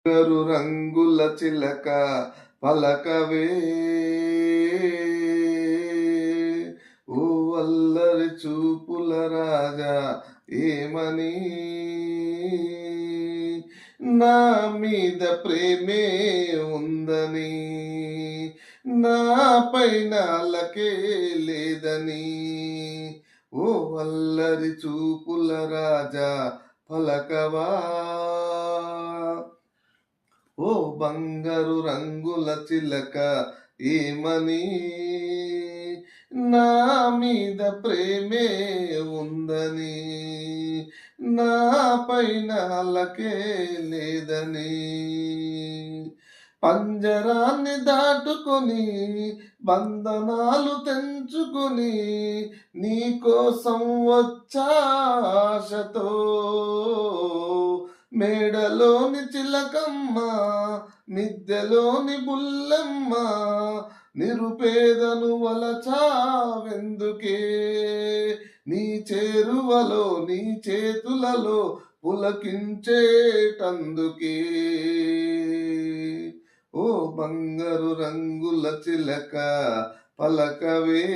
బంగారు రంగుల చిలక పలకవే, ఓ అల్లరి చూపుల రాజా ఏమని. నా మీద ప్రేమే ఉందని, నా పైన అలకే లేదని, ఓ అల్లరి చూపుల రాజా పలకవా, ఓ బంగారు రంగుల చిలక ఏమని. నా మీద ప్రేమే ఉందని, నా పైన అలకే లేదని, పంజరాన్ని దాటుకొని బంధనాలు తెంచుకొని నీకోసం వచ్చాశతో, మేడలోని చిలకమ్మ మిద్దెలోని బుల్లెమ్మ, నిరుపేదను వలచావెందుకే, నీ చేరువలో నీ చేతులలో పులకించేటందుకే, ఓ బంగారు రంగుల చిలక పలకవే.